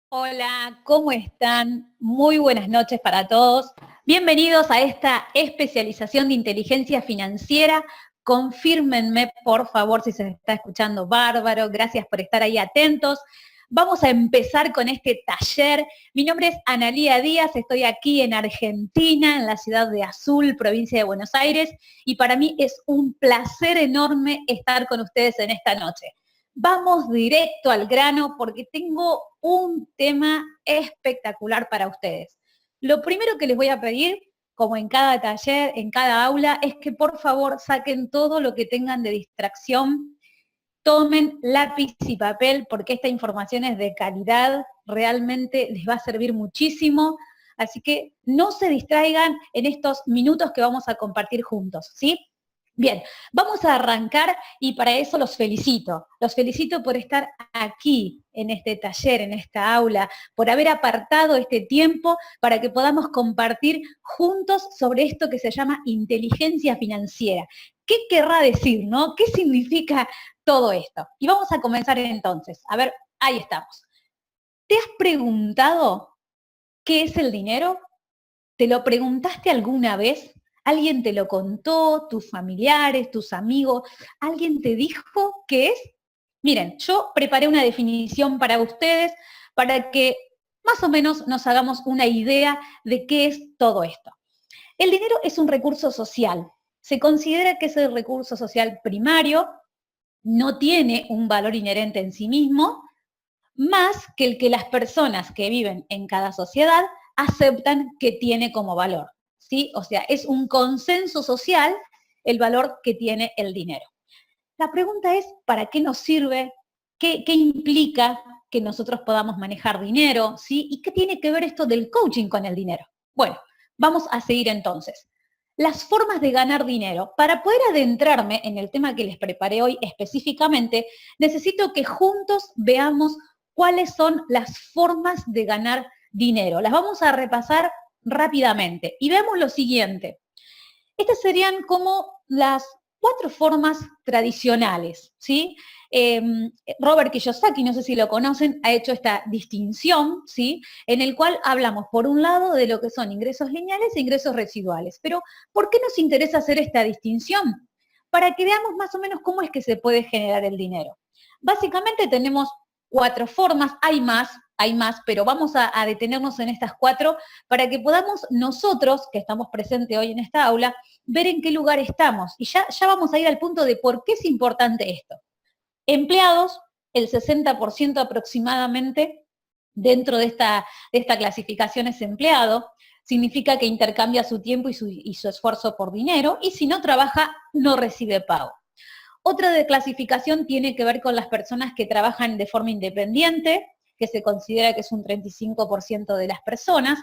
Hola, ¿cómo están? Muy buenas noches para todos. Bienvenidos a esta especialización de inteligencia financiera. Confírmenme, por favor, si se está escuchando bárbaro. Gracias por estar ahí atentos. Vamos a empezar con este taller. Mi nombre es Analía Díaz, estoy aquí en Argentina, en la ciudad de Azul, provincia de Buenos Aires, y para mí es un placer enorme estar con ustedes en esta noche. Vamos directo al grano porque tengo un tema espectacular para ustedes. Lo primero que les voy a pedir, como en cada taller, en cada aula, es que por favor saquen todo lo que tengan de distracción, tomen lápiz y papel porque esta información es de calidad, realmente les va a servir muchísimo, así que no se distraigan en estos minutos que vamos a compartir juntos, ¿sí? Bien, vamos a arrancar y para eso los felicito. Los felicito por estar aquí en este taller, en esta aula, por haber apartado este tiempo para que podamos compartir juntos sobre esto que se llama inteligencia financiera. ¿Qué querrá decir, no? ¿Qué significa todo esto? Y vamos a comenzar entonces. A ver, ahí estamos. ¿Te has preguntado qué es el dinero? ¿Te lo preguntaste alguna vez? ¿Alguien te lo contó? ¿Tus familiares, tus amigos? ¿Alguien te dijo qué es? Miren, yo preparé una definición para ustedes para que más o menos nos hagamos una idea de qué es todo esto. El dinero es un recurso social. Se considera que es el recurso social primario, no tiene un valor inherente en sí mismo, más que el que las personas que viven en cada sociedad aceptan que tiene como valor, ¿sí? O sea, es un consenso social el valor que tiene el dinero. La pregunta es, ¿para qué nos sirve? ¿Qué implica que nosotros podamos manejar dinero? ¿Sí? ¿Y qué tiene que ver esto del coaching con el dinero? Bueno, vamos a seguir entonces. Las formas de ganar dinero. Para poder adentrarme en el tema que les preparé hoy específicamente, necesito que juntos veamos cuáles son las formas de ganar dinero. Las vamos a repasar rápidamente y vemos lo siguiente. Estas serían como las 4 formas tradicionales, ¿sí? Robert Kiyosaki, no sé si lo conocen, ha hecho esta distinción, ¿sí? En el cual hablamos, por un lado, de lo que son ingresos lineales e ingresos residuales. Pero, ¿por qué nos interesa hacer esta distinción? Para que veamos más o menos cómo es que se puede generar el dinero. Básicamente tenemos 4 formas, hay más, pero vamos a detenernos en estas 4 para que podamos nosotros, que estamos presentes hoy en esta aula, ver en qué lugar estamos. Y ya vamos a ir al punto de por qué es importante esto. Empleados, el 60% aproximadamente dentro de esta clasificación es empleado, significa que intercambia su tiempo y su esfuerzo por dinero, y si no trabaja, no recibe pago. Otra de clasificación tiene que ver con las personas que trabajan de forma independiente, que se considera que es un 35% de las personas,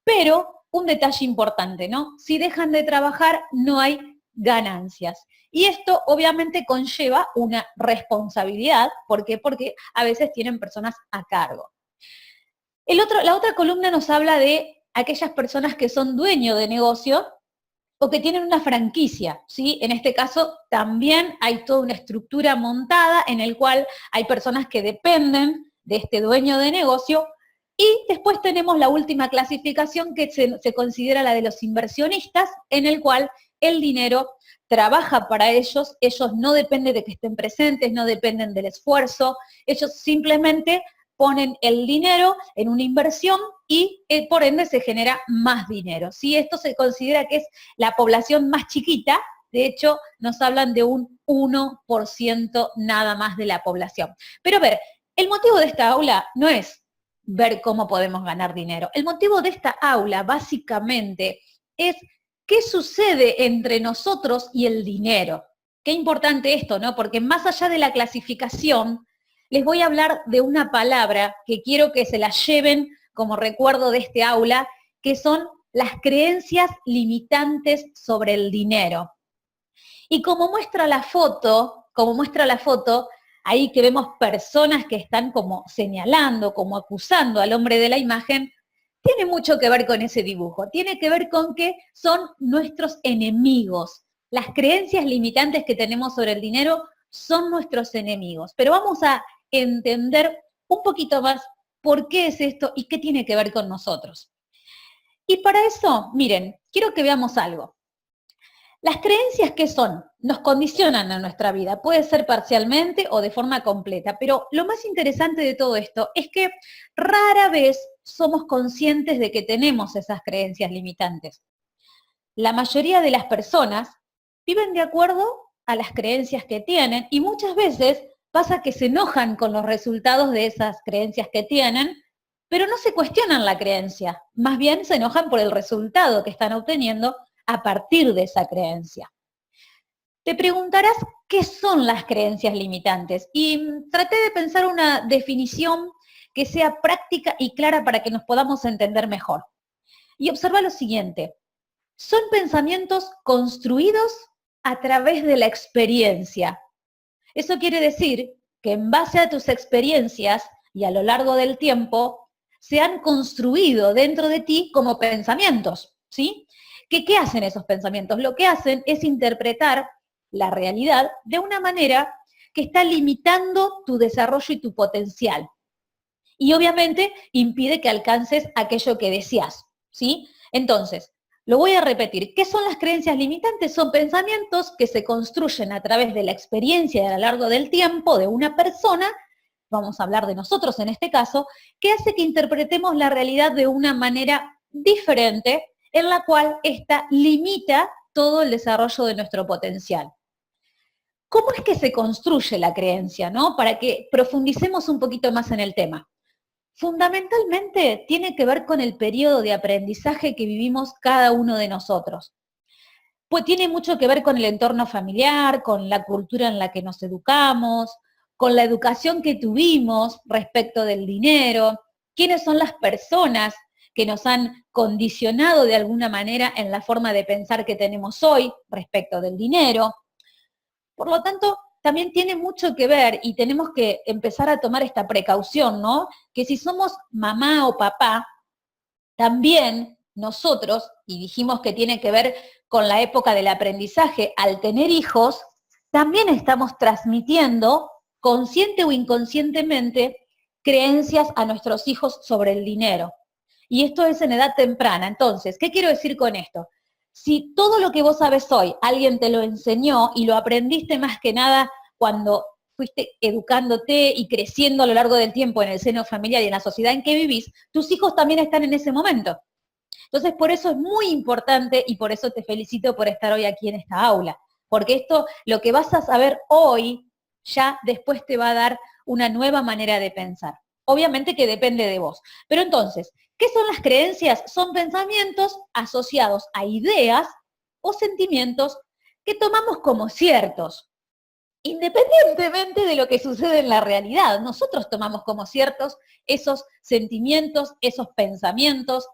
pero un detalle importante, ¿no? Si dejan de trabajar, no hay ganancias. Y esto obviamente conlleva una responsabilidad. ¿Por qué? Porque a veces tienen personas a cargo. La otra columna nos habla de aquellas personas que son dueños de negocio o que tienen una franquicia, ¿sí? En este caso también hay toda una estructura montada en el cual hay personas que dependen de este dueño de negocio. Y después tenemos la última clasificación que se considera la de los inversionistas, en el cual el dinero trabaja para ellos no dependen de que estén presentes, no dependen del esfuerzo, ellos simplemente ponen el dinero en una inversión y por ende se genera más dinero. ¿Sí? Esto se considera que es la población más chiquita, de hecho nos hablan de un 1% nada más de la población. Pero a ver, el motivo de esta aula no es ver cómo podemos ganar dinero. El motivo de esta aula básicamente es qué sucede entre nosotros y el dinero. Qué importante esto, ¿no? Porque más allá de la clasificación, les voy a hablar de una palabra que quiero que se la lleven como recuerdo de este aula, que son las creencias limitantes sobre el dinero. Y como muestra la foto, ahí que vemos personas que están como señalando, como acusando al hombre de la imagen, tiene mucho que ver con ese dibujo, tiene que ver con que son nuestros enemigos. Las creencias limitantes que tenemos sobre el dinero son nuestros enemigos. Pero vamos a entender un poquito más por qué es esto y qué tiene que ver con nosotros. Y para eso, miren, quiero que veamos algo. Las creencias, ¿qué son? Nos condicionan a nuestra vida, puede ser parcialmente o de forma completa, pero lo más interesante de todo esto es que rara vez somos conscientes de que tenemos esas creencias limitantes. La mayoría de las personas viven de acuerdo a las creencias que tienen y muchas veces pasa que se enojan con los resultados de esas creencias que tienen, pero no se cuestionan la creencia, más bien se enojan por el resultado que están obteniendo a partir de esa creencia. Te preguntarás qué son las creencias limitantes y traté de pensar una definición que sea práctica y clara para que nos podamos entender mejor. Y observa lo siguiente, son pensamientos construidos a través de la experiencia. Eso quiere decir que en base a tus experiencias y a lo largo del tiempo, se han construido dentro de ti como pensamientos, ¿sí? ¿Qué hacen esos pensamientos? Lo que hacen es interpretar la realidad de una manera que está limitando tu desarrollo y tu potencial. Y obviamente impide que alcances aquello que deseas, ¿sí? Entonces, lo voy a repetir. ¿Qué son las creencias limitantes? Son pensamientos que se construyen a través de la experiencia a lo largo del tiempo de una persona, vamos a hablar de nosotros en este caso, que hace que interpretemos la realidad de una manera diferente, en la cual esta limita todo el desarrollo de nuestro potencial. ¿Cómo es que se construye la creencia, no? Para que profundicemos un poquito más en el tema. Fundamentalmente tiene que ver con el periodo de aprendizaje que vivimos cada uno de nosotros. Pues tiene mucho que ver con el entorno familiar, con la cultura en la que nos educamos, con la educación que tuvimos respecto del dinero, quiénes son las personas que nos han condicionado de alguna manera en la forma de pensar que tenemos hoy respecto del dinero. Por lo tanto, también tiene mucho que ver y tenemos que empezar a tomar esta precaución, ¿no? Que si somos mamá o papá, también nosotros, y dijimos que tiene que ver con la época del aprendizaje, al tener hijos, también estamos transmitiendo, consciente o inconscientemente, creencias a nuestros hijos sobre el dinero. Y esto es en edad temprana. Entonces, ¿qué quiero decir con esto? Si todo lo que vos sabés hoy, alguien te lo enseñó y lo aprendiste más que nada cuando fuiste educándote y creciendo a lo largo del tiempo en el seno familiar y en la sociedad en que vivís, tus hijos también están en ese momento. Entonces, por eso es muy importante y por eso te felicito por estar hoy aquí en esta aula, porque esto, lo que vas a saber hoy, ya después te va a dar una nueva manera de pensar. Obviamente que depende de vos. Pero entonces, ¿qué son las creencias? Son pensamientos asociados a ideas o sentimientos que tomamos como ciertos, independientemente de lo que sucede en la realidad. Nosotros tomamos como ciertos esos sentimientos, esos pensamientos,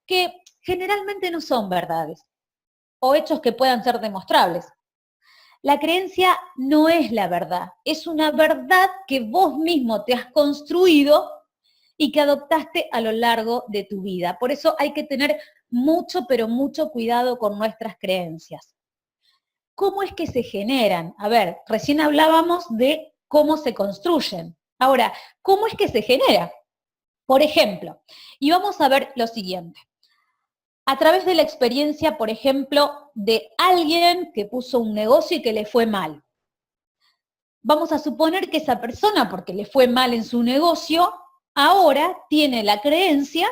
que generalmente no son verdades o hechos que puedan ser demostrables. La creencia no es la verdad, es una verdad que vos mismo te has construido y que adoptaste a lo largo de tu vida. Por eso hay que tener mucho, pero mucho cuidado con nuestras creencias. ¿Cómo es que se generan? A ver, recién hablábamos de cómo se construyen. Ahora, ¿cómo es que se genera? Por ejemplo, y vamos a ver lo siguiente. A través de la experiencia, por ejemplo, de alguien que puso un negocio y que le fue mal. Vamos a suponer que esa persona, porque le fue mal en su negocio, ahora tiene la creencia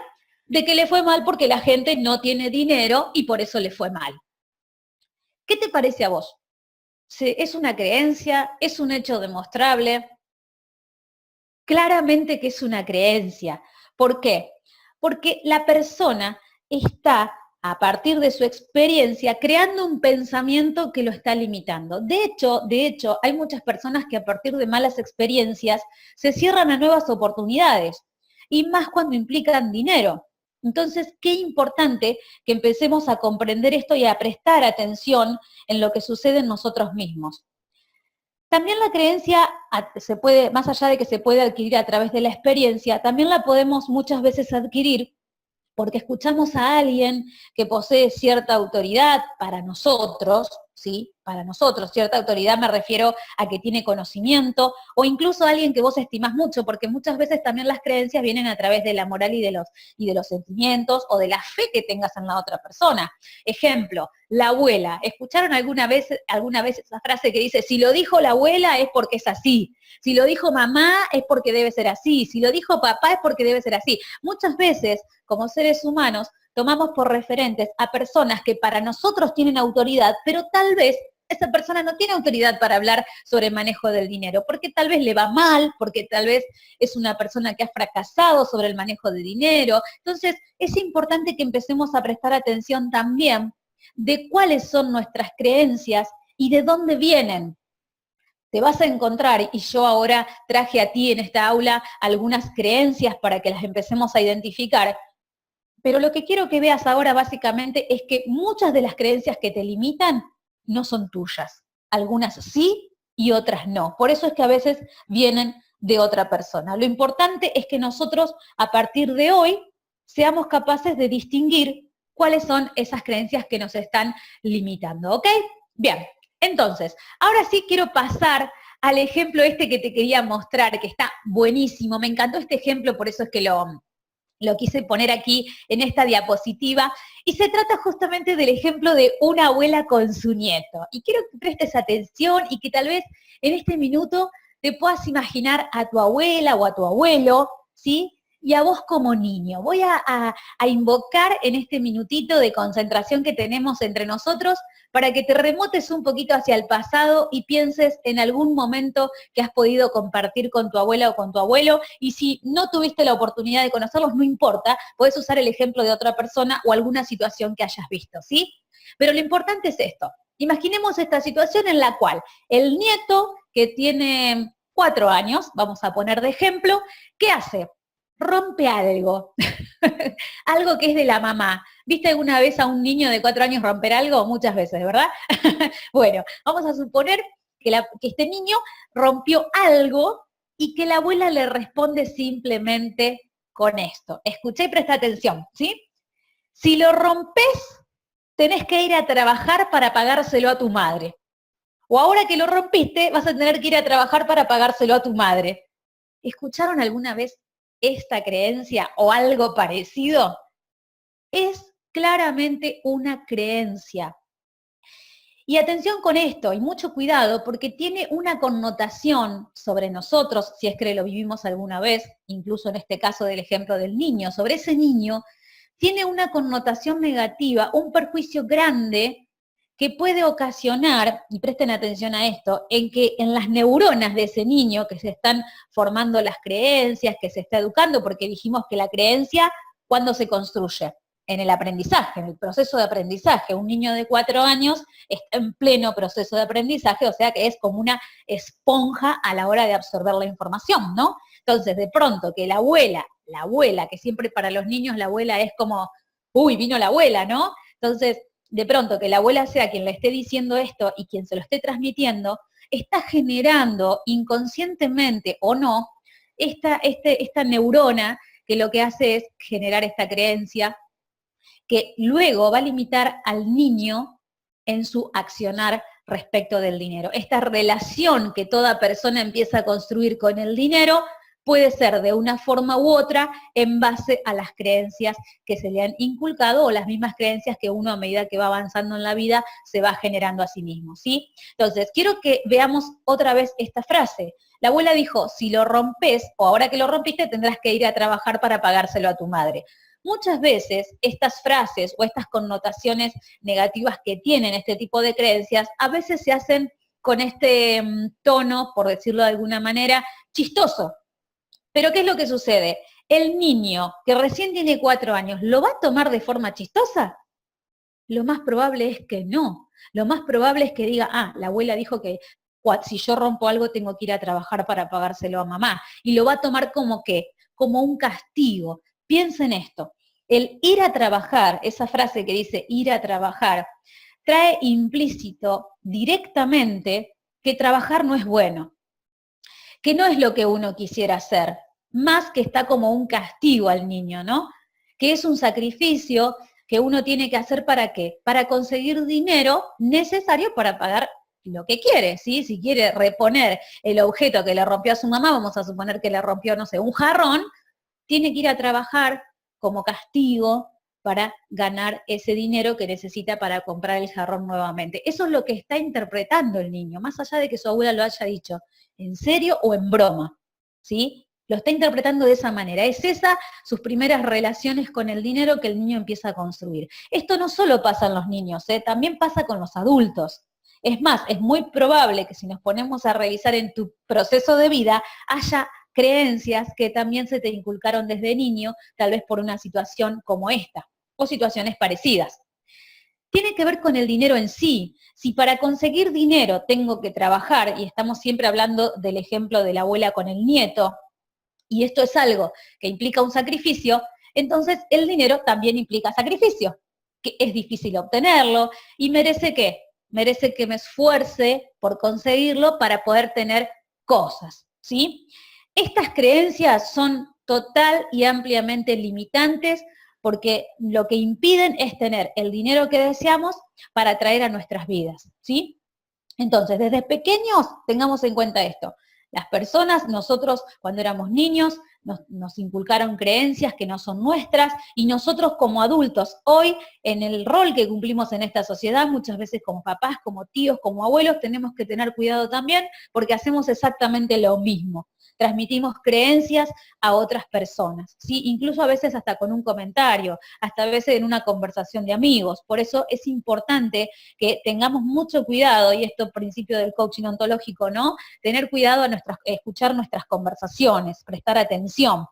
de que le fue mal porque la gente no tiene dinero y por eso le fue mal. ¿Qué te parece a vos? ¿Es una creencia? ¿Es un hecho demostrable? Claramente que es una creencia. ¿Por qué? Porque la persona está, a partir de su experiencia, creando un pensamiento que lo está limitando. De hecho, hay muchas personas que a partir de malas experiencias se cierran a nuevas oportunidades, y más cuando implican dinero. Entonces, qué importante que empecemos a comprender esto y a prestar atención en lo que sucede en nosotros mismos. También la creencia se puede, más allá de que se puede adquirir a través de la experiencia, también la podemos muchas veces adquirir porque escuchamos a alguien que posee cierta autoridad para nosotros, ¿sí? para nosotros. Cierta autoridad me refiero a que tiene conocimiento, o incluso alguien que vos estimás mucho, porque muchas veces también las creencias vienen a través de la moral y de los sentimientos, o de la fe que tengas en la otra persona. Ejemplo, la abuela. ¿Escucharon alguna vez esa frase que dice, si lo dijo la abuela es porque es así? Si lo dijo mamá es porque debe ser así, si lo dijo papá es porque debe ser así. Muchas veces, como seres humanos, tomamos por referentes a personas que para nosotros tienen autoridad, pero tal vez esa persona no tiene autoridad para hablar sobre el manejo del dinero, porque tal vez le va mal, porque tal vez es una persona que ha fracasado sobre el manejo de dinero. Entonces, es importante que empecemos a prestar atención también de cuáles son nuestras creencias y de dónde vienen. Te vas a encontrar, y yo ahora traje a ti en esta aula algunas creencias para que las empecemos a identificar, pero lo que quiero que veas ahora básicamente es que muchas de las creencias que te limitan no son tuyas. Algunas sí y otras no. Por eso es que a veces vienen de otra persona. Lo importante es que nosotros a partir de hoy seamos capaces de distinguir cuáles son esas creencias que nos están limitando, ¿ok? Bien, entonces, ahora sí quiero pasar al ejemplo este que te quería mostrar, que está buenísimo. Me encantó este ejemplo, por eso es que lo quise poner aquí en esta diapositiva, y se trata justamente del ejemplo de una abuela con su nieto. Y quiero que prestes atención y que tal vez en este minuto te puedas imaginar a tu abuela o a tu abuelo, ¿sí? Y a vos como niño. Voy a invocar en este minutito de concentración que tenemos entre nosotros para que te remotes un poquito hacia el pasado y pienses en algún momento que has podido compartir con tu abuela o con tu abuelo, y si no tuviste la oportunidad de conocerlos, no importa, podés usar el ejemplo de otra persona o alguna situación que hayas visto, ¿sí? Pero lo importante es esto. Imaginemos esta situación en la cual el nieto, que tiene 4 años, vamos a poner de ejemplo, ¿qué hace? Rompe algo, algo que es de la mamá. ¿Viste alguna vez a un niño de 4 años romper algo? Muchas veces, ¿verdad? Bueno, vamos a suponer que este niño rompió algo y que la abuela le responde simplemente con esto. Escuché y presta atención, ¿sí? Si lo rompes, tenés que ir a trabajar para pagárselo a tu madre. O ahora que lo rompiste, vas a tener que ir a trabajar para pagárselo a tu madre. ¿Escucharon alguna vez esta creencia o algo parecido? Es claramente una creencia. Y atención con esto, y mucho cuidado, porque tiene una connotación sobre nosotros, si es que lo vivimos alguna vez, incluso en este caso del ejemplo del niño, sobre ese niño, tiene una connotación negativa, un perjuicio grande que puede ocasionar, y presten atención a esto, en que en las neuronas de ese niño que se están formando las creencias, que se está educando, porque dijimos que la creencia, ¿cuándo se construye? En el aprendizaje, en el proceso de aprendizaje. Un niño de 4 años está en pleno proceso de aprendizaje, o sea que es como una esponja a la hora de absorber la información, ¿no? Entonces, de pronto que la abuela, que siempre para los niños la abuela es como, uy, vino la abuela, ¿no? Entonces, de pronto que la abuela sea quien le esté diciendo esto y quien se lo esté transmitiendo, está generando inconscientemente o no esta neurona que lo que hace es generar esta creencia que luego va a limitar al niño en su accionar respecto del dinero. Esta relación que toda persona empieza a construir con el dinero puede ser de una forma u otra en base a las creencias que se le han inculcado o las mismas creencias que uno a medida que va avanzando en la vida se va generando a sí mismo, ¿sí? Entonces, quiero que veamos otra vez esta frase. La abuela dijo, si lo rompes o ahora que lo rompiste tendrás que ir a trabajar para pagárselo a tu madre. Muchas veces estas frases o estas connotaciones negativas que tienen este tipo de creencias, a veces se hacen con este tono, por decirlo de alguna manera, chistoso. Pero ¿qué es lo que sucede? El niño que recién tiene 4 años, ¿lo va a tomar de forma chistosa? Lo más probable es que no. Lo más probable es que diga, la abuela dijo que si yo rompo algo tengo que ir a trabajar para pagárselo a mamá. Y lo va a tomar como ¿qué? Como un castigo. Piensa en esto. El ir a trabajar, esa frase que dice ir a trabajar, trae implícito directamente que trabajar no es bueno, que no es lo que uno quisiera hacer, más que está como un castigo al niño, ¿no? Que es un sacrificio que uno tiene que hacer ¿para qué? Para conseguir dinero necesario para pagar lo que quiere, ¿sí? Si quiere reponer el objeto que le rompió a su mamá, vamos a suponer que le rompió, no sé, un jarrón, tiene que ir a trabajar como castigo para ganar ese dinero que necesita para comprar el jarrón nuevamente. Eso es lo que está interpretando el niño, más allá de que su abuela lo haya dicho en serio o en broma, ¿sí? Lo está interpretando de esa manera. Es esa sus primeras relaciones con el dinero que el niño empieza a construir. Esto no solo pasa en los niños, también pasa con los adultos. Es más, es muy probable que si nos ponemos a revisar en tu proceso de vida, haya creencias que también se te inculcaron desde niño, tal vez por una situación como esta, o situaciones parecidas. Tiene que ver con el dinero en sí. Si para conseguir dinero tengo que trabajar, y estamos siempre hablando del ejemplo de la abuela con el nieto, y esto es algo que implica un sacrificio, entonces el dinero también implica sacrificio, que es difícil obtenerlo, y merece ¿qué? Merece que me esfuerce por conseguirlo para poder tener cosas, ¿sí? Estas creencias son total y ampliamente limitantes porque lo que impiden es tener el dinero que deseamos para atraer a nuestras vidas, ¿sí? Entonces, desde pequeños, tengamos en cuenta esto. Las personas, nosotros cuando éramos niños, nos inculcaron creencias que no son nuestras y nosotros como adultos, hoy en el rol que cumplimos en esta sociedad, muchas veces como papás, como tíos, como abuelos, tenemos que tener cuidado también porque hacemos exactamente lo mismo. Transmitimos creencias a otras personas, ¿sí? Incluso a veces hasta con un comentario, hasta a veces en una conversación de amigos. Por eso es importante que tengamos mucho cuidado, y esto principio del coaching ontológico, ¿no? Tener cuidado a escuchar nuestras conversaciones, prestar atención.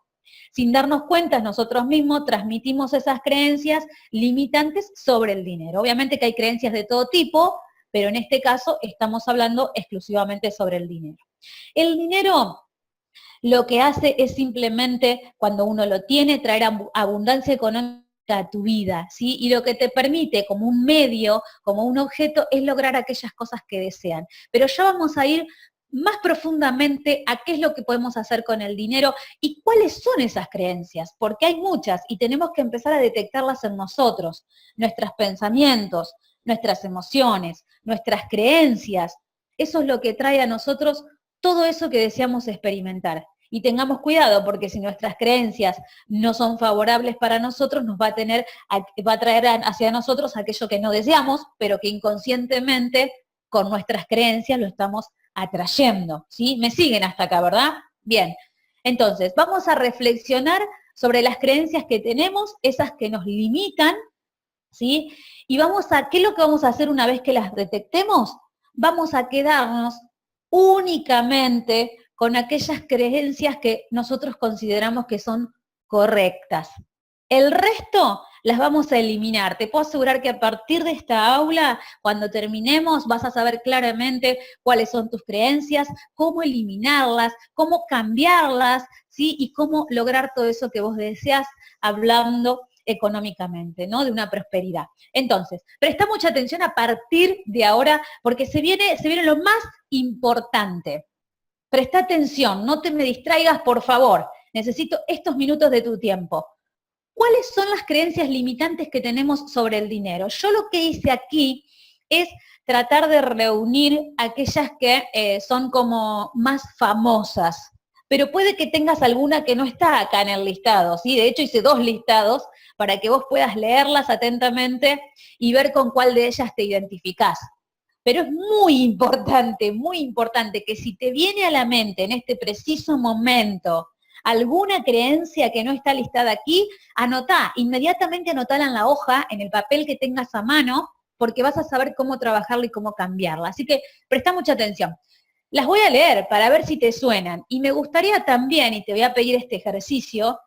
Sin darnos cuenta, nosotros mismos transmitimos esas creencias limitantes sobre el dinero. Obviamente que hay creencias de todo tipo, pero en este caso estamos hablando exclusivamente sobre el dinero. El dinero lo que hace es simplemente, cuando uno lo tiene, traer abundancia económica a tu vida, ¿sí? Y lo que te permite como un medio, como un objeto, es lograr aquellas cosas que desean. Pero ya vamos a ir más profundamente a qué es lo que podemos hacer con el dinero y cuáles son esas creencias, porque hay muchas y tenemos que empezar a detectarlas en nosotros, nuestros pensamientos, nuestras emociones, nuestras creencias. Eso es lo que trae a nosotros todo eso que deseamos experimentar. Y tengamos cuidado, porque si nuestras creencias no son favorables para nosotros, va a traer hacia nosotros aquello que no deseamos, pero que inconscientemente con nuestras creencias lo estamos atrayendo, ¿sí? Me siguen hasta acá, ¿verdad? Bien, entonces vamos a reflexionar sobre las creencias que tenemos, esas que nos limitan, ¿sí? Y ¿qué es lo que vamos a hacer una vez que las detectemos? Vamos a quedarnos únicamente con aquellas creencias que nosotros consideramos que son correctas. El resto las vamos a eliminar. Te puedo asegurar que a partir de esta aula, cuando terminemos, vas a saber claramente cuáles son tus creencias, cómo eliminarlas, cómo cambiarlas, ¿sí? Y cómo lograr todo eso que vos deseas hablando económicamente, ¿no? De una prosperidad. Entonces, presta mucha atención a partir de ahora, porque se viene lo más importante. Presta atención, no te me distraigas, por favor. Necesito estos minutos de tu tiempo. ¿Cuáles son las creencias limitantes que tenemos sobre el dinero? Yo lo que hice aquí es tratar de reunir aquellas que son como más famosas, pero puede que tengas alguna que no está acá en el listado, ¿sí? De hecho hice 2 listados para que vos puedas leerlas atentamente y ver con cuál de ellas te identificás. Pero es muy importante que si te viene a la mente en este preciso momento alguna creencia que no está listada aquí, inmediatamente anotala en la hoja, en el papel que tengas a mano, porque vas a saber cómo trabajarla y cómo cambiarla. Así que presta mucha atención. Las voy a leer para ver si te suenan. Y me gustaría también, y te voy a pedir este ejercicio,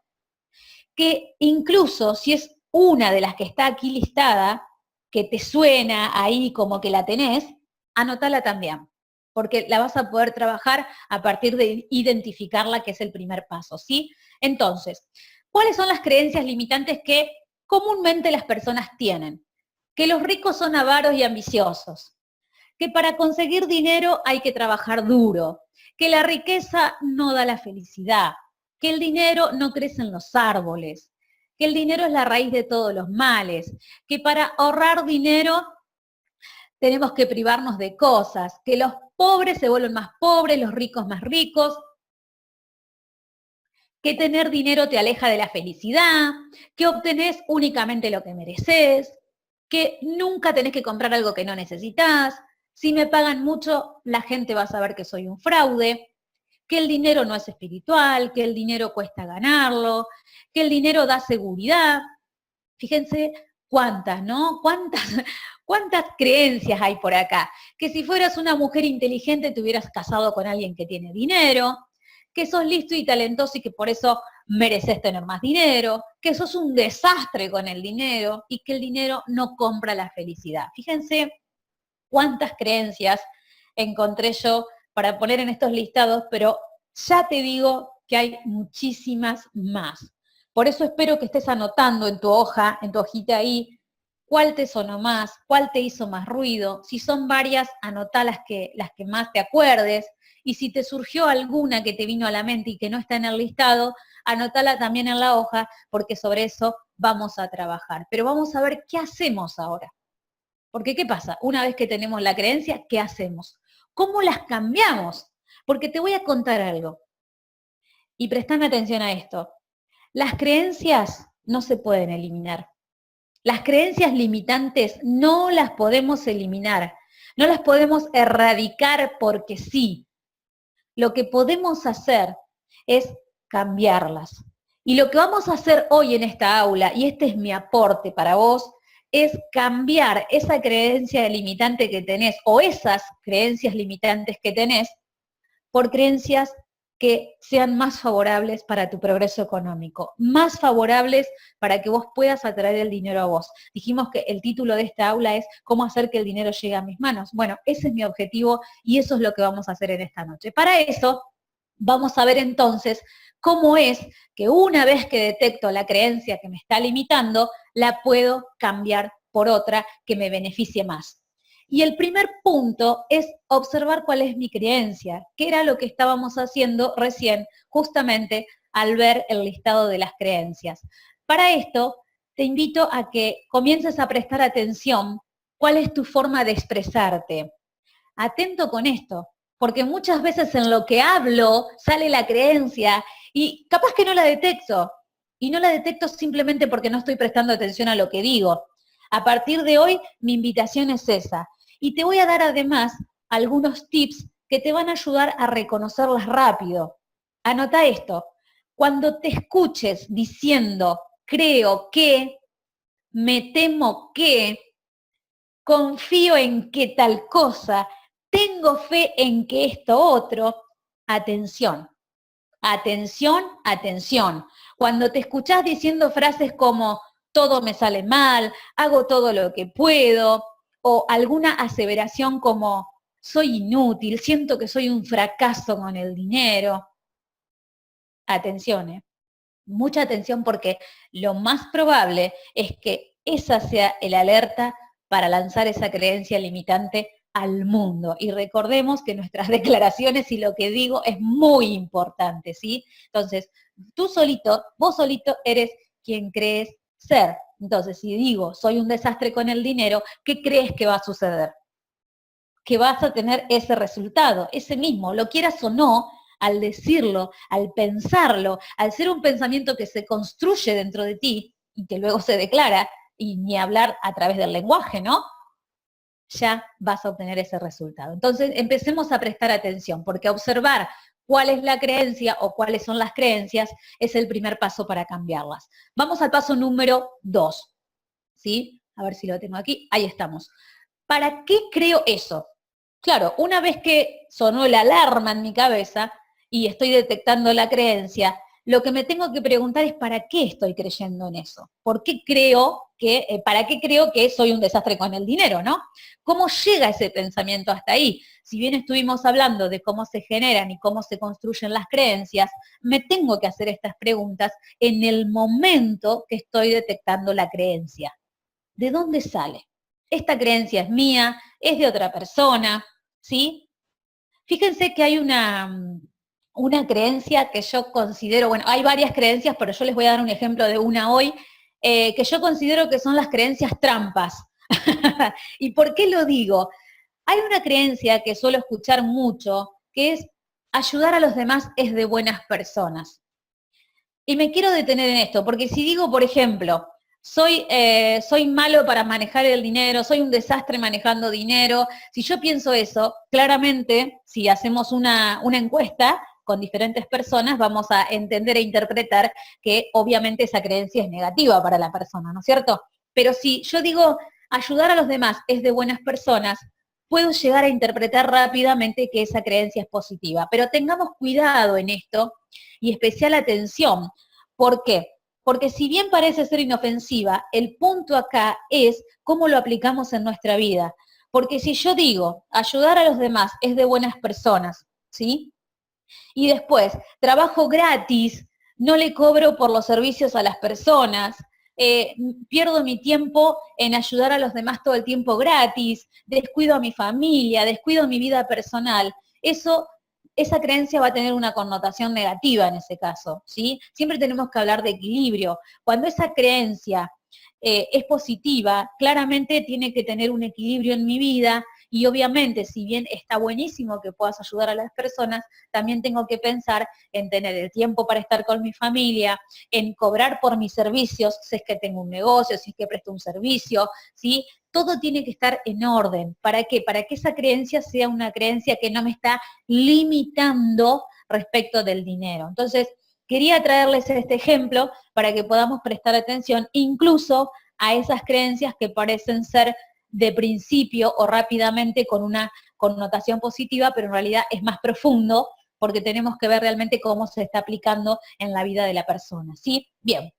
que incluso si es una de las que está aquí listada, que te suena ahí como que la tenés, anótala también, porque la vas a poder trabajar a partir de identificarla, que es el primer paso, ¿sí? Entonces, ¿cuáles son las creencias limitantes que comúnmente las personas tienen? Que los ricos son avaros y ambiciosos, que para conseguir dinero hay que trabajar duro, que la riqueza no da la felicidad, que el dinero no crece en los árboles, que el dinero es la raíz de todos los males, que para ahorrar dinero tenemos que privarnos de cosas, que los pobres se vuelven más pobres, los ricos más ricos, que tener dinero te aleja de la felicidad, que obtenés únicamente lo que mereces, que nunca tenés que comprar algo que no necesitas, si me pagan mucho, la gente va a saber que soy un fraude, que el dinero no es espiritual, que el dinero cuesta ganarlo, que el dinero da seguridad. Fíjense cuántas, ¿no? Cuántas creencias hay por acá. Que si fueras una mujer inteligente te hubieras casado con alguien que tiene dinero, que sos listo y talentoso y que por eso mereces tener más dinero, que sos un desastre con el dinero y que el dinero no compra la felicidad. Fíjense cuántas creencias encontré yo para poner en estos listados, pero ya te digo que hay muchísimas más. Por eso espero que estés anotando en tu hoja, en tu hojita ahí, cuál te sonó más, cuál te hizo más ruido. Si son varias, anotá las que más te acuerdes. Y si te surgió alguna que te vino a la mente y que no está en el listado, anotala también en la hoja, porque sobre eso vamos a trabajar. Pero vamos a ver qué hacemos ahora. Porque ¿qué pasa? Una vez que tenemos la creencia, ¿qué hacemos? ¿Cómo las cambiamos? Porque te voy a contar algo. Y prestame atención a esto. Las creencias no se pueden eliminar. Las creencias limitantes no las podemos eliminar. No las podemos erradicar porque sí. Lo que podemos hacer es cambiarlas. Y lo que vamos a hacer hoy en esta aula, y este es mi aporte para vos, es cambiar esa creencia limitante que tenés o esas creencias limitantes que tenés por creencias que sean más favorables para tu progreso económico, más favorables para que vos puedas atraer el dinero a vos. Dijimos que el título de esta aula es ¿cómo hacer que el dinero llegue a mis manos? Bueno, ese es mi objetivo y eso es lo que vamos a hacer en esta noche. Para eso, vamos a ver entonces cómo es que una vez que detecto la creencia que me está limitando, la puedo cambiar por otra que me beneficie más. Y el primer punto es observar cuál es mi creencia, qué era lo que estábamos haciendo recién, justamente al ver el listado de las creencias. Para esto, te invito a que comiences a prestar atención cuál es tu forma de expresarte. Atento con esto, porque muchas veces en lo que hablo sale la creencia y capaz que no la detecto. Y no la detecto simplemente porque no estoy prestando atención a lo que digo. A partir de hoy, mi invitación es esa. Y te voy a dar además algunos tips que te van a ayudar a reconocerlas rápido. Anota esto. Cuando te escuches diciendo creo que, me temo que, confío en que tal cosa, tengo fe en que esto otro, atención, atención, atención. Cuando te escuchás diciendo frases como todo me sale mal, hago todo lo que puedo, o alguna aseveración como soy inútil, siento que soy un fracaso con el dinero. Atención, mucha atención porque lo más probable es que esa sea el alerta para lanzar esa creencia limitante al mundo. Y recordemos que nuestras declaraciones y lo que digo es muy importante, ¿sí? Entonces, tú solito, vos solito eres quien crees ser. Entonces, si digo, soy un desastre con el dinero, ¿qué crees que va a suceder? Que vas a tener ese resultado, ese mismo, lo quieras o no, al decirlo, al pensarlo, al ser un pensamiento que se construye dentro de ti y que luego se declara, y ni hablar a través del lenguaje, ¿no? Ya vas a obtener ese resultado. Entonces, empecemos a prestar atención, porque observar cuál es la creencia o cuáles son las creencias es el primer paso para cambiarlas. Vamos al paso número 2, ¿sí? A ver si lo tengo aquí. Ahí estamos. ¿Para qué creo eso? Claro, una vez que sonó la alarma en mi cabeza y estoy detectando la creencia, lo que me tengo que preguntar es ¿para qué estoy creyendo en eso? ¿Por qué creo que, para qué creo que soy un desastre con el dinero, ¿no? ¿Cómo llega ese pensamiento hasta ahí? Si bien estuvimos hablando de cómo se generan y cómo se construyen las creencias, me tengo que hacer estas preguntas en el momento que estoy detectando la creencia. ¿De dónde sale? Esta creencia es mía, es de otra persona, ¿sí? Fíjense que hay una creencia que yo considero, bueno, hay varias creencias, pero yo les voy a dar un ejemplo de una hoy, que yo considero que son las creencias trampas. ¿Y por qué lo digo? Hay una creencia que suelo escuchar mucho, que es ayudar a los demás es de buenas personas. Y me quiero detener en esto, porque si digo, por ejemplo, soy malo para manejar el dinero, soy un desastre manejando dinero, si yo pienso eso, claramente, si hacemos una encuesta con diferentes personas, vamos a entender e interpretar que obviamente esa creencia es negativa para la persona, ¿no es cierto? Pero si yo digo, ayudar a los demás es de buenas personas, puedo llegar a interpretar rápidamente que esa creencia es positiva. Pero tengamos cuidado en esto y especial atención. ¿Por qué? Porque si bien parece ser inofensiva, el punto acá es cómo lo aplicamos en nuestra vida. Porque si yo digo, ayudar a los demás es de buenas personas, ¿sí? Y después, trabajo gratis, no le cobro por los servicios a las personas, pierdo mi tiempo en ayudar a los demás todo el tiempo gratis, descuido a mi familia, descuido mi vida personal. Esa creencia va a tener una connotación negativa en ese caso, ¿sí? Siempre tenemos que hablar de equilibrio. Cuando esa creencia es positiva, claramente tiene que tener un equilibrio en mi vida y obviamente, si bien está buenísimo que puedas ayudar a las personas, también tengo que pensar en tener el tiempo para estar con mi familia, en cobrar por mis servicios, si es que tengo un negocio, si es que presto un servicio, ¿sí? Todo tiene que estar en orden. ¿Para qué? Para que esa creencia sea una creencia que no me está limitando respecto del dinero. Entonces, quería traerles este ejemplo para que podamos prestar atención incluso a esas creencias que parecen ser de principio o rápidamente con una connotación positiva, pero en realidad es más profundo porque tenemos que ver realmente cómo se está aplicando en la vida de la persona, ¿sí? Bien.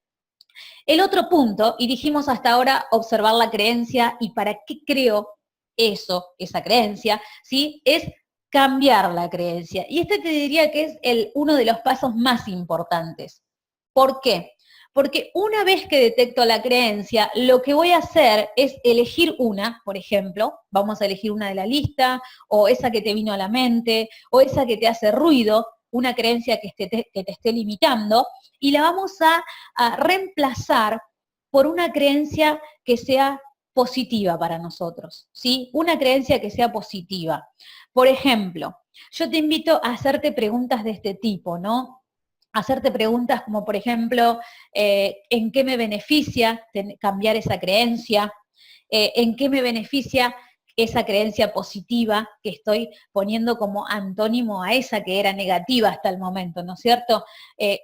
El otro punto, y dijimos hasta ahora observar la creencia y para qué creo eso, esa creencia, ¿sí? Es cambiar la creencia. Y este te diría que es uno de los pasos más importantes. ¿Por qué? Porque una vez que detecto la creencia, lo que voy a hacer es elegir una, por ejemplo, vamos a elegir una de la lista, o esa que te vino a la mente, o esa que te hace ruido, una creencia que te esté limitando, y la vamos a reemplazar por una creencia que sea positiva para nosotros, ¿sí? Una creencia que sea positiva. Por ejemplo, yo te invito a hacerte preguntas de este tipo, ¿no? Hacerte preguntas como, por ejemplo, ¿en qué me beneficia cambiar esa creencia? ¿En qué me beneficia esa creencia positiva que estoy poniendo como antónimo a esa que era negativa hasta el momento, ¿no es cierto?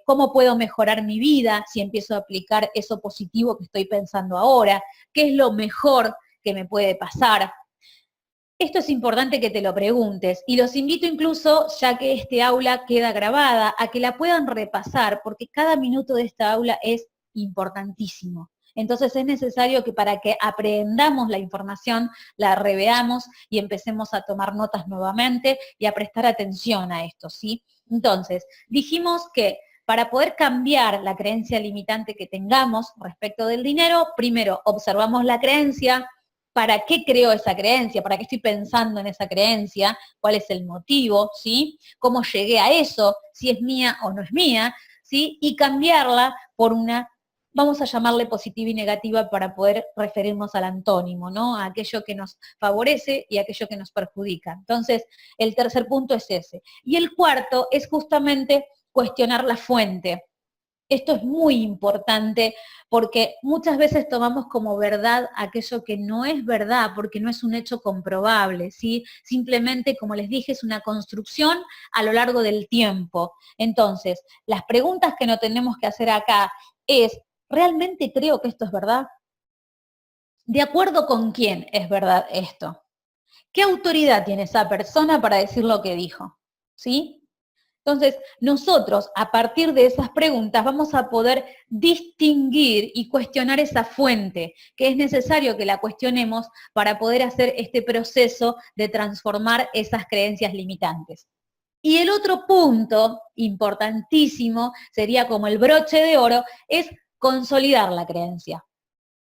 ¿Cómo puedo mejorar mi vida si empiezo a aplicar eso positivo que estoy pensando ahora? ¿Qué es lo mejor que me puede pasar? Esto es importante que te lo preguntes y los invito incluso, ya que este aula queda grabada, a que la puedan repasar porque cada minuto de esta aula es importantísimo. Entonces es necesario que para que aprendamos la información, la reveamos y empecemos a tomar notas nuevamente y a prestar atención a esto, ¿sí? Entonces, dijimos que para poder cambiar la creencia limitante que tengamos respecto del dinero, primero observamos la creencia, para qué creo esa creencia, para qué estoy pensando en esa creencia, cuál es el motivo, ¿sí? Cómo llegué a eso, si es mía o no es mía, ¿sí? Y cambiarla por una, vamos a llamarle positiva y negativa para poder referirnos al antónimo, ¿no? A aquello que nos favorece y aquello que nos perjudica. Entonces, el tercer punto es ese. Y el cuarto es justamente cuestionar la fuente. Esto es muy importante porque muchas veces tomamos como verdad aquello que no es verdad porque no es un hecho comprobable, ¿sí? Simplemente, como les dije, es una construcción a lo largo del tiempo. Entonces, las preguntas que nos tenemos que hacer acá es, ¿realmente creo que esto es verdad? ¿De acuerdo con quién es verdad esto? ¿Qué autoridad tiene esa persona para decir lo que dijo? ¿Sí? Entonces, nosotros, a partir de esas preguntas, vamos a poder distinguir y cuestionar esa fuente, que es necesario que la cuestionemos para poder hacer este proceso de transformar esas creencias limitantes. Y el otro punto importantísimo, sería como el broche de oro, es consolidar la creencia.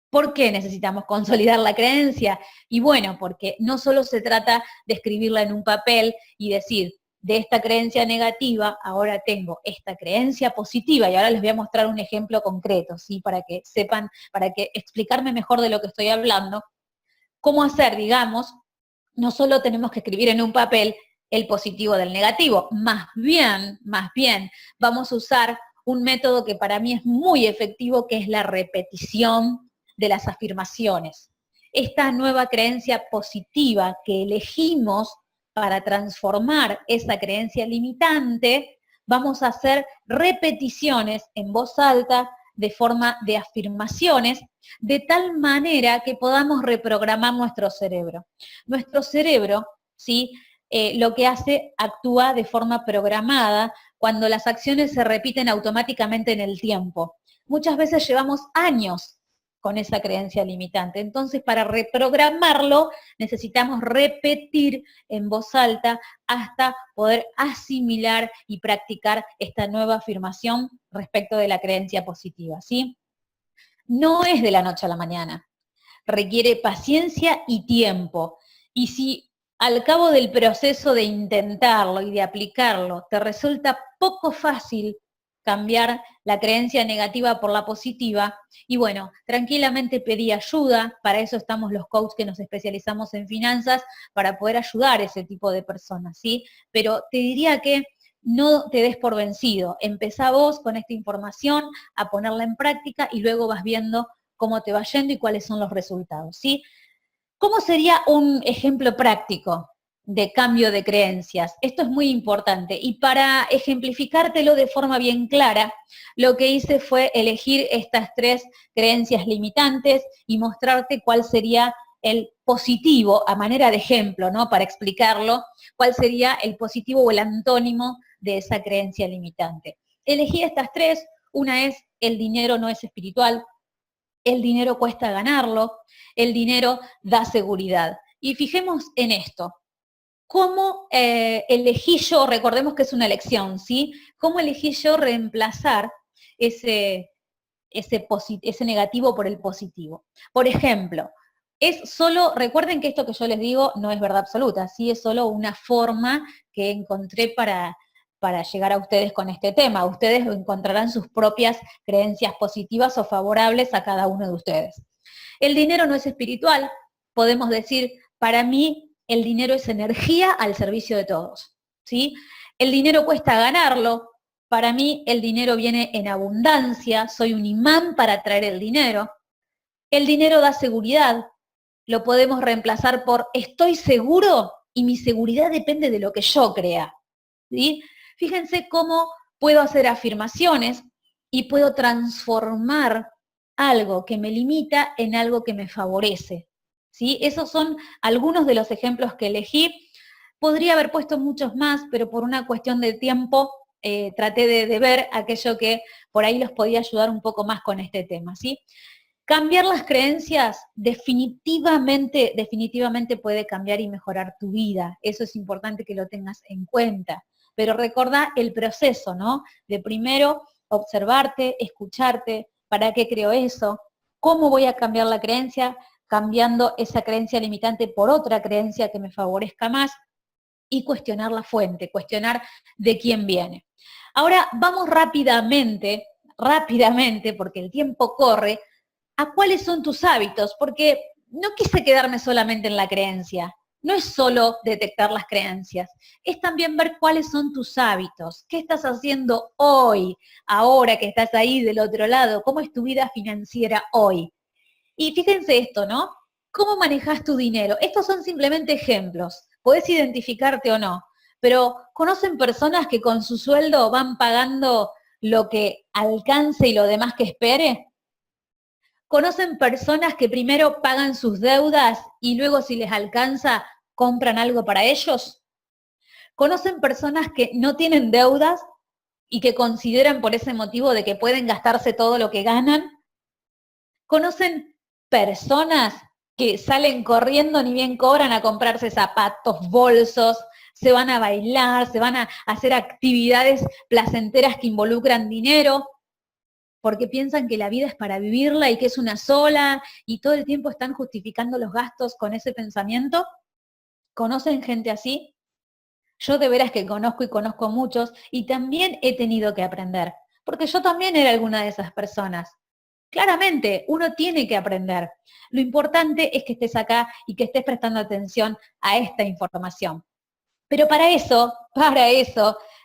¿Por qué necesitamos consolidar la creencia? Y bueno, porque no solo se trata de escribirla en un papel y decir, de esta creencia negativa, ahora tengo esta creencia positiva, y ahora les voy a mostrar un ejemplo concreto, ¿sí? Para que sepan, para que explicarme mejor de lo que estoy hablando, cómo hacer, digamos, no solo tenemos que escribir en un papel el positivo del negativo, más bien, vamos a usar un método que para mí es muy efectivo, que es la repetición de las afirmaciones. Esta nueva creencia positiva que elegimos para transformar esa creencia limitante, vamos a hacer repeticiones en voz alta de forma de afirmaciones, de tal manera que podamos reprogramar nuestro cerebro. Nuestro cerebro, ¿sí? Lo que hace, actúa de forma programada cuando las acciones se repiten automáticamente en el tiempo. Muchas veces llevamos años con esa creencia limitante. Entonces, para reprogramarlo, necesitamos repetir en voz alta hasta poder asimilar y practicar esta nueva afirmación respecto de la creencia positiva, ¿sí? No es de la noche a la mañana, requiere paciencia y tiempo. Y si al cabo del proceso de intentarlo y de aplicarlo te resulta poco fácil cambiar la creencia negativa por la positiva, y bueno, tranquilamente pedí ayuda, para eso estamos los coaches que nos especializamos en finanzas, para poder ayudar a ese tipo de personas, ¿sí? Pero te diría que no te des por vencido, empezá vos con esta información a ponerla en práctica y luego vas viendo cómo te va yendo y cuáles son los resultados, ¿sí? ¿Cómo sería un ejemplo práctico de cambio de creencias? Esto es muy importante y para ejemplificártelo de forma bien clara, lo que hice fue elegir estas 3 creencias limitantes y mostrarte cuál sería el positivo, a manera de ejemplo, ¿no? Para explicarlo, cuál sería el positivo o el antónimo de esa creencia limitante. Elegí estas 3, una es el dinero no es espiritual, el dinero cuesta ganarlo, el dinero da seguridad. Y fijemos en esto, ¿cómo elegí yo, recordemos que es una elección, ¿sí? ¿Cómo elegí yo reemplazar ese negativo por el positivo? Por ejemplo, es solo, recuerden que esto que yo les digo no es verdad absoluta, ¿sí? Es solo una forma que encontré para llegar a ustedes con este tema. Ustedes encontrarán sus propias creencias positivas o favorables a cada uno de ustedes. El dinero no es espiritual, podemos decir, para mí el dinero es energía al servicio de todos, ¿sí? El dinero cuesta ganarlo, para mí el dinero viene en abundancia, soy un imán para atraer el dinero. El dinero da seguridad, lo podemos reemplazar por estoy seguro y mi seguridad depende de lo que yo crea, ¿sí? Fíjense cómo puedo hacer afirmaciones y puedo transformar algo que me limita en algo que me favorece, ¿sí? Esos son algunos de los ejemplos que elegí. Podría haber puesto muchos más, pero por una cuestión de tiempo traté de ver aquello que por ahí los podía ayudar un poco más con este tema, ¿sí? Cambiar las creencias definitivamente puede cambiar y mejorar tu vida. Eso es importante que lo tengas en cuenta. Pero recordá el proceso, ¿no? De primero observarte, escucharte, ¿para qué creo eso? ¿Cómo voy a cambiar la creencia? Cambiando esa creencia limitante por otra creencia que me favorezca más, y cuestionar la fuente, cuestionar de quién viene. Ahora vamos rápidamente, porque el tiempo corre, a cuáles son tus hábitos, porque no quise quedarme solamente en la creencia. No es solo detectar las creencias, es también ver cuáles son tus hábitos, qué estás haciendo hoy, ahora que estás ahí del otro lado, cómo es tu vida financiera hoy. Y fíjense esto, ¿no? ¿Cómo manejas tu dinero? Estos son simplemente ejemplos, podés identificarte o no, pero ¿conocen personas que con su sueldo van pagando lo que alcance y lo demás que espere? ¿Conocen personas que primero pagan sus deudas y luego si les alcanza compran algo para ellos? ¿Conocen personas que no tienen deudas y que consideran por ese motivo de que pueden gastarse todo lo que ganan? ¿Conocen personas que salen corriendo ni bien cobran a comprarse zapatos, bolsos, se van a bailar, se van a hacer actividades placenteras que involucran dinero? Porque piensan que la vida es para vivirla y que es una sola, y todo el tiempo están justificando los gastos con ese pensamiento. ¿Conocen gente así? Yo de veras que conozco y conozco a muchos y también he tenido que aprender, porque yo también era alguna de esas personas. Claramente, uno tiene que aprender. Lo importante es que estés acá y que estés prestando atención a esta información. Pero para eso,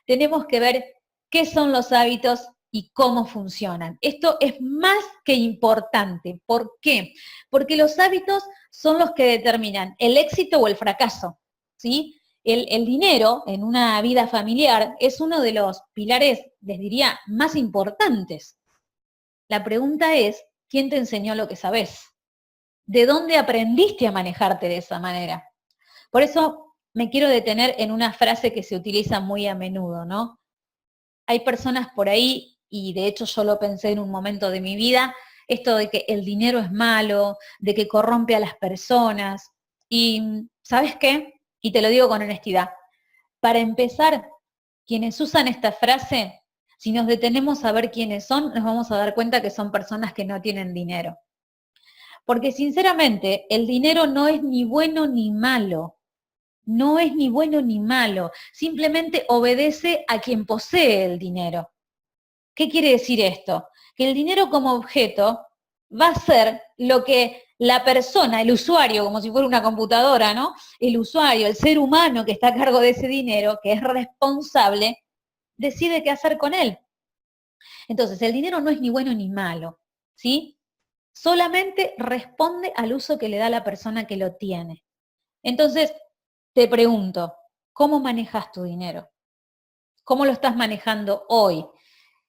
tenemos que ver qué son los hábitos y cómo funcionan. Esto es más que importante. ¿Por qué? Porque los hábitos son los que determinan el éxito o el fracaso, ¿sí? El dinero en una vida familiar es uno de los pilares, les diría, más importantes. La pregunta es, ¿quién te enseñó lo que sabés? ¿De dónde aprendiste a manejarte de esa manera? Por eso me quiero detener en una frase que se utiliza muy a menudo, ¿no? Hay personas por ahí, y de hecho yo lo pensé en un momento de mi vida, esto de que el dinero es malo, de que corrompe a las personas. Y, ¿sabes qué? Y te lo digo con honestidad. Para empezar, quienes usan esta frase, si nos detenemos a ver quiénes son, nos vamos a dar cuenta que son personas que no tienen dinero. Porque sinceramente, el dinero no es ni bueno ni malo. No es ni bueno ni malo, simplemente obedece a quien posee el dinero. ¿Qué quiere decir esto? Que el dinero como objeto va a ser lo que la persona, el usuario, como si fuera una computadora, ¿no? El usuario, el ser humano que está a cargo de ese dinero, que es responsable, decide qué hacer con él. Entonces, el dinero no es ni bueno ni malo, ¿sí? Solamente responde al uso que le da la persona que lo tiene. Entonces, te pregunto, ¿cómo manejas tu dinero? ¿Cómo lo estás manejando hoy?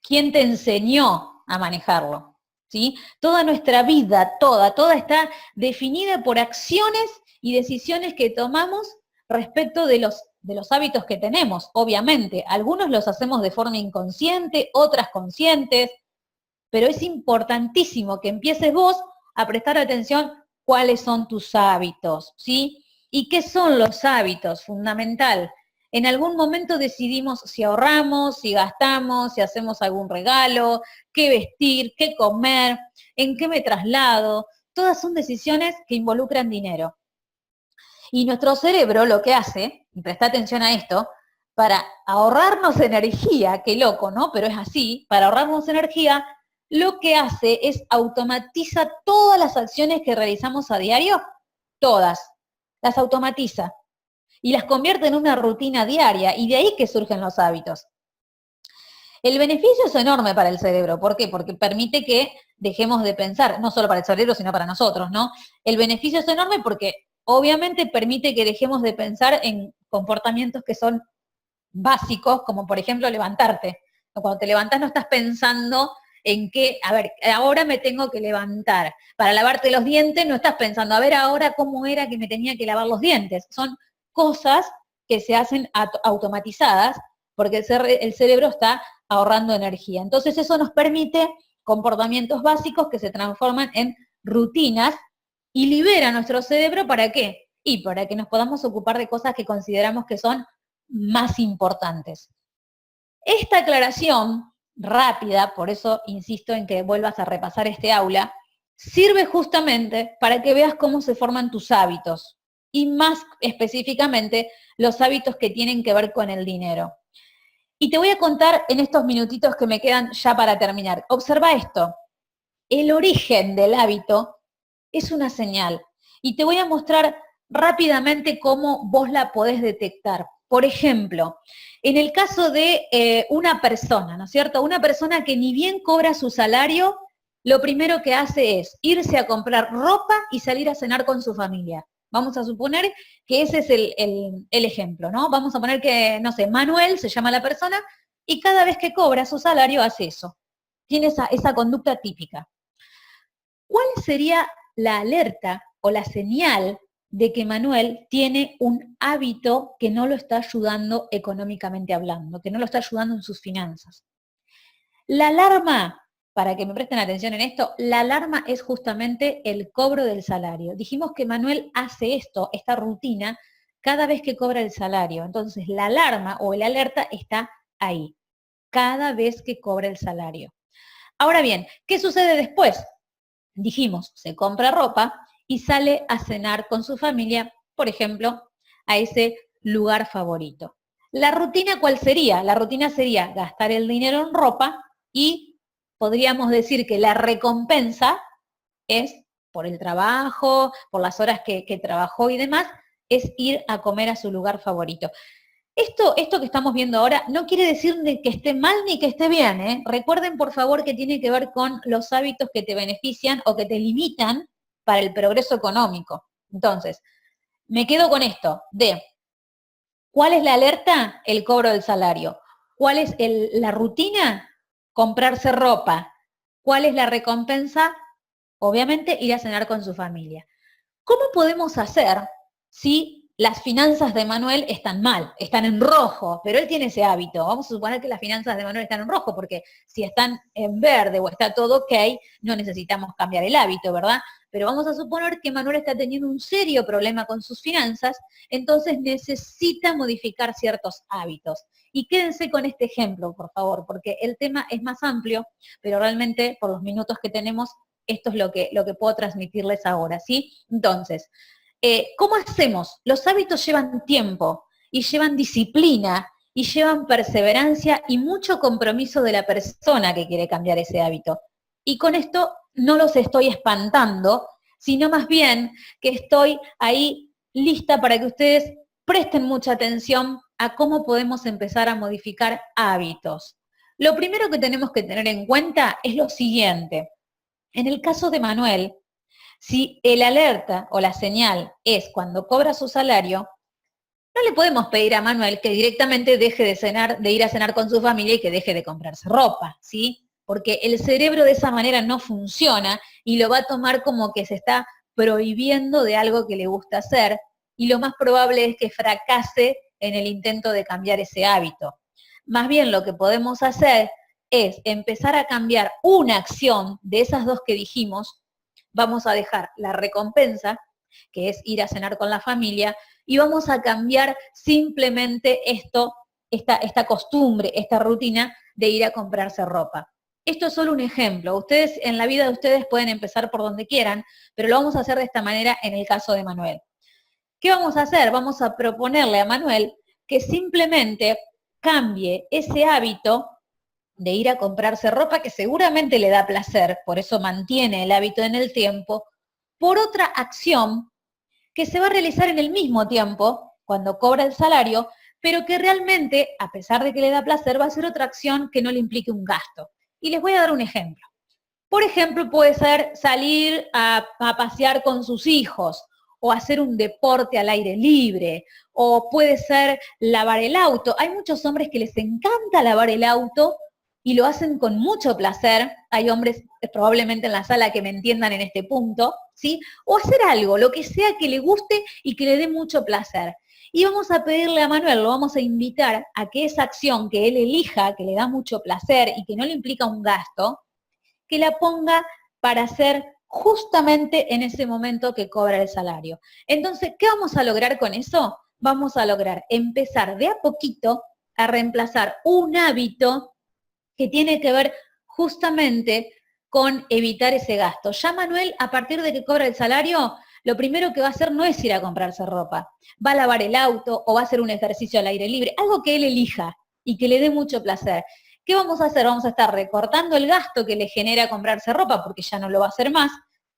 ¿Quién te enseñó a manejarlo? ¿Sí? Toda nuestra vida, toda está definida por acciones y decisiones que tomamos respecto de los hábitos que tenemos, obviamente. Algunos los hacemos de forma inconsciente, otras conscientes, pero es importantísimo que empieces vos a prestar atención cuáles son tus hábitos, ¿sí? ¿Y qué son los hábitos? Fundamental. En algún momento decidimos si ahorramos, si gastamos, si hacemos algún regalo, qué vestir, qué comer, en qué me traslado. Todas son decisiones que involucran dinero. Y nuestro cerebro lo que hace, y presta atención a esto, para ahorrarnos energía, qué loco, ¿no? Pero es así, para ahorrarnos energía, lo que hace es automatiza todas las acciones que realizamos a diario, todas, las automatiza y las convierte en una rutina diaria y de ahí que surgen los hábitos. El beneficio es enorme para el cerebro, ¿por qué? Porque permite que dejemos de pensar, no solo para el cerebro, sino para nosotros, ¿no? El beneficio es enorme porque obviamente permite que dejemos de pensar en comportamientos que son básicos, como por ejemplo levantarte. Cuando te levantás no estás pensando en que, a ver, ahora me tengo que levantar. Para lavarte los dientes no estás pensando, a ver, ahora cómo era que me tenía que lavar los dientes. Son cosas que se hacen automatizadas porque el cerebro está ahorrando energía. Entonces eso nos permite comportamientos básicos que se transforman en rutinas y libera nuestro cerebro ¿para qué? Y para que nos podamos ocupar de cosas que consideramos que son más importantes. Esta aclaración rápida, por eso insisto en que vuelvas a repasar este aula, sirve justamente para que veas cómo se forman tus hábitos y más específicamente los hábitos que tienen que ver con el dinero. Y te voy a contar en estos minutitos que me quedan ya para terminar. Observa esto. El origen del hábito es una señal. Y te voy a mostrar rápidamente cómo vos la podés detectar. Por ejemplo, en el caso de una persona, ¿no es cierto? Una persona que ni bien cobra su salario, lo primero que hace es irse a comprar ropa y salir a cenar con su familia. Vamos a suponer que ese es el ejemplo, ¿no? Vamos a poner que, no sé, Manuel se llama la persona y cada vez que cobra su salario hace eso. Tiene esa conducta típica. ¿Cuál sería la alerta o la señal de que Manuel tiene un hábito que no lo está ayudando económicamente hablando, que no lo está ayudando en sus finanzas? La alarma, para que me presten atención en esto, la alarma es justamente el cobro del salario. Dijimos que Manuel hace esto, esta rutina, cada vez que cobra el salario. Entonces, la alarma o el alerta está ahí, cada vez que cobra el salario. Ahora bien, ¿qué sucede después? Dijimos, se compra ropa y sale a cenar con su familia, por ejemplo, a ese lugar favorito. ¿La rutina cuál sería? La rutina sería gastar el dinero en ropa y podríamos decir que la recompensa es por el trabajo, por las horas que trabajó y demás, es ir a comer a su lugar favorito. Esto que estamos viendo ahora no quiere decir ni que esté mal ni que esté bien, ¿eh? Recuerden, por favor, que tiene que ver con los hábitos que te benefician o que te limitan para el progreso económico. Entonces, me quedo con esto de ¿cuál es la alerta? El cobro del salario. ¿Cuál es la rutina? Comprarse ropa. ¿Cuál es la recompensa? Obviamente, ir a cenar con su familia. ¿Cómo podemos hacer si las finanzas de Manuel están mal, están en rojo, pero él tiene ese hábito? Vamos a suponer que las finanzas de Manuel están en rojo, porque si están en verde o está todo ok, no necesitamos cambiar el hábito, ¿verdad? Pero vamos a suponer que Manuel está teniendo un serio problema con sus finanzas, entonces necesita modificar ciertos hábitos. Y quédense con este ejemplo, por favor, porque el tema es más amplio, pero realmente por los minutos que tenemos, esto es lo que puedo transmitirles ahora, ¿sí? Entonces, ¿cómo hacemos? Los hábitos llevan tiempo y llevan disciplina y llevan perseverancia y mucho compromiso de la persona que quiere cambiar ese hábito. Y con esto no los estoy espantando, sino más bien que estoy ahí lista para que ustedes presten mucha atención a cómo podemos empezar a modificar hábitos. Lo primero que tenemos que tener en cuenta es lo siguiente. En el caso de Manuel, si el alerta o la señal es cuando cobra su salario, no le podemos pedir a Manuel que directamente deje de ir a cenar con su familia y que deje de comprarse ropa, ¿sí? Porque el cerebro de esa manera no funciona y lo va a tomar como que se está prohibiendo de algo que le gusta hacer y lo más probable es que fracase en el intento de cambiar ese hábito. Más bien lo que podemos hacer es empezar a cambiar una acción de esas dos que dijimos. Vamos a dejar la recompensa, que es ir a cenar con la familia, y vamos a cambiar simplemente esta costumbre, esta rutina de ir a comprarse ropa. Esto es solo un ejemplo. Ustedes, en la vida de ustedes pueden empezar por donde quieran, pero lo vamos a hacer de esta manera en el caso de Manuel. ¿Qué vamos a hacer? Vamos a proponerle a Manuel que simplemente cambie ese hábito de ir a comprarse ropa que seguramente le da placer, por eso mantiene el hábito en el tiempo, por otra acción que se va a realizar en el mismo tiempo, cuando cobra el salario, pero que realmente, a pesar de que le da placer, va a ser otra acción que no le implique un gasto. Y les voy a dar un ejemplo. Por ejemplo, puede ser salir a pasear con sus hijos, o hacer un deporte al aire libre, o puede ser lavar el auto. Hay muchos hombres que les encanta lavar el auto y lo hacen con mucho placer. Hay hombres probablemente en la sala que me entiendan en este punto, ¿sí? O hacer algo, lo que sea que le guste y que le dé mucho placer. Y vamos a pedirle a Manuel, lo vamos a invitar a que esa acción que él elija, que le da mucho placer y que no le implica un gasto, que la ponga para hacer justamente en ese momento que cobra el salario. Entonces, ¿qué vamos a lograr con eso? Vamos a lograr empezar de a poquito a reemplazar un hábito que tiene que ver justamente con evitar ese gasto. Ya Manuel, a partir de que cobra el salario, lo primero que va a hacer no es ir a comprarse ropa. Va a lavar el auto o va a hacer un ejercicio al aire libre, algo que él elija y que le dé mucho placer. ¿Qué vamos a hacer? Vamos a estar recortando el gasto que le genera comprarse ropa porque ya no lo va a hacer más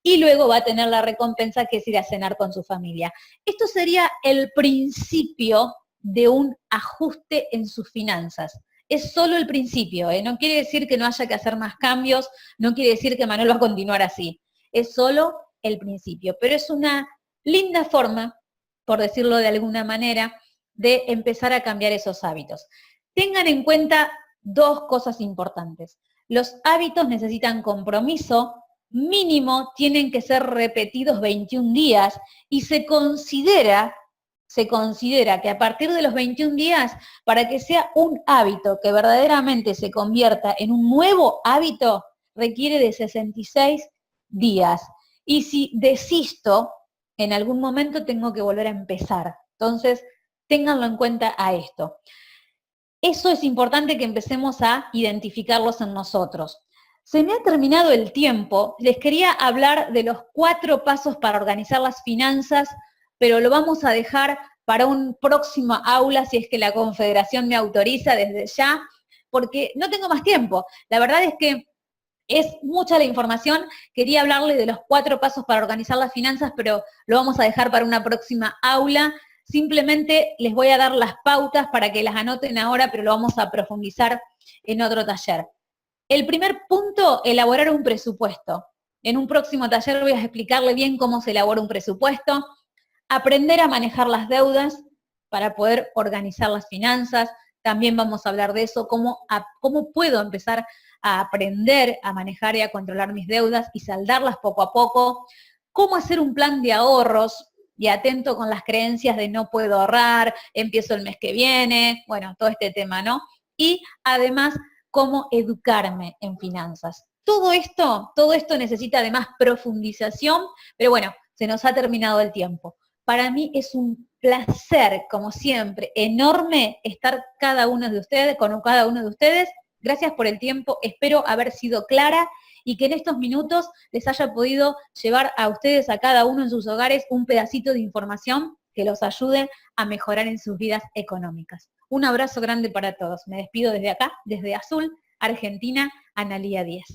y luego va a tener la recompensa que es ir a cenar con su familia. Esto sería el principio de un ajuste en sus finanzas. Es solo el principio, ¿eh? No quiere decir que no haya que hacer más cambios, no quiere decir que Manuel va a continuar así. Es solo el principio, pero es una linda forma, por decirlo de alguna manera, de empezar a cambiar esos hábitos. Tengan en cuenta dos cosas importantes. Los hábitos necesitan compromiso mínimo, tienen que ser repetidos 21 días y se considera que a partir de los 21 días, para que sea un hábito que verdaderamente se convierta en un nuevo hábito, requiere de 66 días. Y si desisto, en algún momento tengo que volver a empezar. Entonces, ténganlo en cuenta a esto. Eso es importante que empecemos a identificarlos en nosotros. Se me ha terminado el tiempo. Les quería hablar de los 4 pasos para organizar las finanzas, pero lo vamos a dejar para un próximo aula, si es que la Confederación me autoriza desde ya, porque no tengo más tiempo. La verdad es que es mucha la información. Quería hablarle de los 4 pasos para organizar las finanzas, pero lo vamos a dejar para una próxima aula. Simplemente les voy a dar las pautas para que las anoten ahora, pero lo vamos a profundizar en otro taller. El primer punto, elaborar un presupuesto. En un próximo taller voy a explicarle bien cómo se elabora un presupuesto. Aprender a manejar las deudas para poder organizar las finanzas. También vamos a hablar de eso, cómo puedo empezar a aprender a manejar y a controlar mis deudas y saldarlas poco a poco. Cómo hacer un plan de ahorros y atento con las creencias de no puedo ahorrar, empiezo el mes que viene, bueno, todo este tema, ¿no? Y además, cómo educarme en finanzas. Todo esto necesita además profundización, pero bueno, se nos ha terminado el tiempo. Para mí es un placer, como siempre, enorme estar con cada uno de ustedes. Gracias por el tiempo, espero haber sido clara y que en estos minutos les haya podido llevar a ustedes, a cada uno en sus hogares, un pedacito de información que los ayude a mejorar en sus vidas económicas. Un abrazo grande para todos. Me despido desde acá, desde Azul, Argentina, Analía Díaz.